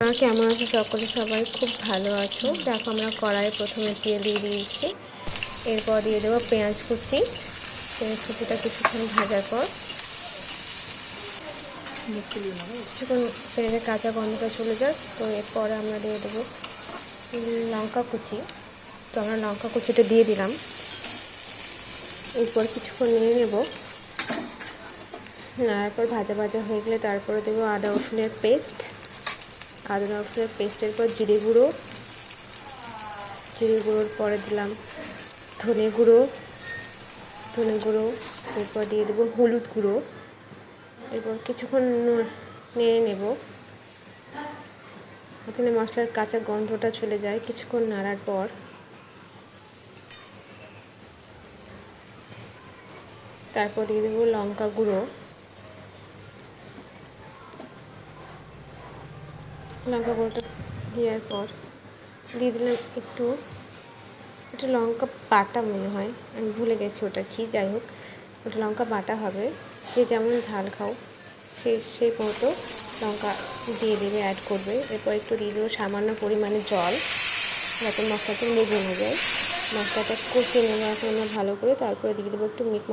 কেমন আছো সকলে? সবাই খুব ভালো আছো? দেখো আমরা কড়াই প্রথমে তেল দিয়ে দিয়েছি, এরপর দিয়ে দেবো পেঁয়াজ কুচি। পেঁয়াজ কুচিটা কিছুক্ষণ ভাজার পর কিছুক্ষণ পেঁয়াজের কাঁচা গন্ধটা চলে যাক, তো এরপরে আমরা দিয়ে দেবো লঙ্কা কুচি। তো আমরা লঙ্কা কুচিটা দিয়ে দিলাম। এরপর কিছুক্ষণ নিয়ে নেব, তারপর ভাজা ভাজা হয়ে গেলে তারপরে দেবো আদা রসুনের পেস্ট। আদা রসুনের পেস্টের পর জিরে গুঁড়োর পরে দিলাম ধনে গুঁড়ো। এরপর দিয়ে দেবো হলুদ গুঁড়ো। এরপর কিছুক্ষণ নেড়ে নেব, এখানে মশলার কাঁচা গন্ধটা চলে যায়। কিছুক্ষণ নাড়ার পর তারপর দিয়ে দেবো লঙ্কা গুঁড়ো। লঙ্কা গুঁড়োটা দেওয়ার পর দিয়ে দিলাম একটু লঙ্কা বাটা, মনে হয় আমি ভুলে গেছি ওটা কি, যাই হোক ওটা লঙ্কা বাটা হবে। যে যেমন ঝাল খাও সেই মতো লঙ্কা দিয়ে দেবে, অ্যাড করবে। এরপর একটু দিয়ে দেবো সামান্য পরিমাণে জল, যাতে মশলাটা লেগে না যায়। মশলাটা কষিয়ে নেবো এখন আমরা ভালো করে। তারপরে দিয়ে দেবো একটু মিট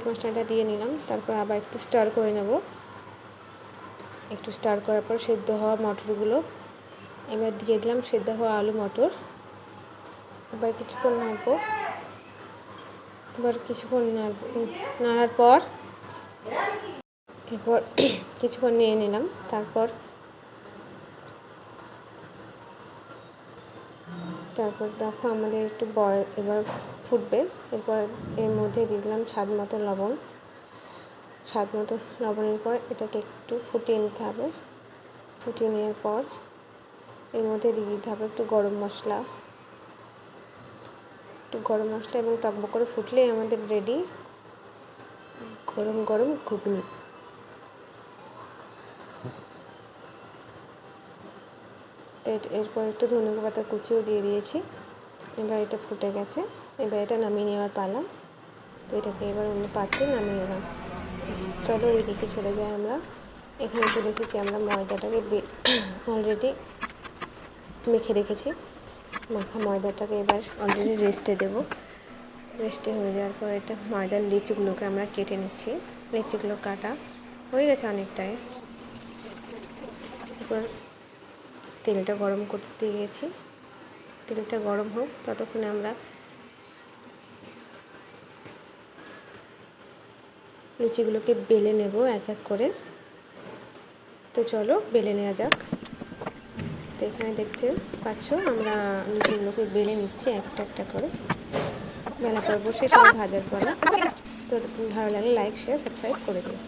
মশলাটা দিয়ে নিলাম। তারপর আবার একটু স্টার করে নেব। একটু স্টার করার পর সেদ্ধ হওয়া মটরগুলো এবার দিয়ে দিলাম, সেদ্ধ হওয়া আলু মটর। এবার কিছুক্ষণ নাড়ার পর এরপর কিছুক্ষণ নিয়ে নিলাম। তারপর দেখো আমাদের একটু এবার ফুটবে। এরপর এর মধ্যে দিয়ে দিলাম স্বাদ মতো লবণের পর এটাকে একটু ফুটিয়ে নিতে হবে। ফুটিয়ে নেওয়ার পর এর মধ্যে দিয়ে দিতে হবে একটু গরম মশলা এবং টকবক করে ফুটলেই আমাদের রেডি গরম গরম ঘুগনি। তো এরপর একটু ধনে পাতা কুচিও দিয়ে দিয়েছি। এবার এটা ফুটে গেছে, এবার এটা নামিয়ে নেওয়ার পালা। তো এটাকে এবার অন্য পাত্রে নামিয়ে নিলাম। চলো এদিকে চলে যাই। আমরা এখানে চলে এসেছি, আমরা ময়দাটাকে অলরেডি মেখে রেখেছি। মাখা ময়দাটাকে এবার অলরেডি রেস্টে দেবো। রেস্টে হয়ে যাওয়ার পর এটা ময়দার লিচিগুলোকে আমরা কেটে নিচ্ছি। লিচিগুলো কাটা হয়ে গেছে অনেকটাই। এরপর তেলটা গরম করতে দিয়ে গেছি। তেলটা গরম হোক, ততক্ষণে আমরা লুচিগুলোকে বেলে নেব এক এক করে। তো চলো বেলে নেওয়া যাক। তো এখানে দেখতে পাচ্ছ আমরা লুচিগুলোকে বেলে নিচ্ছি একটা করে। বেলা পর বসে সব ভাজার পরে। তো ভালো লাগলে লাইক, শেয়ার, সাবস্ক্রাইব করে দিও।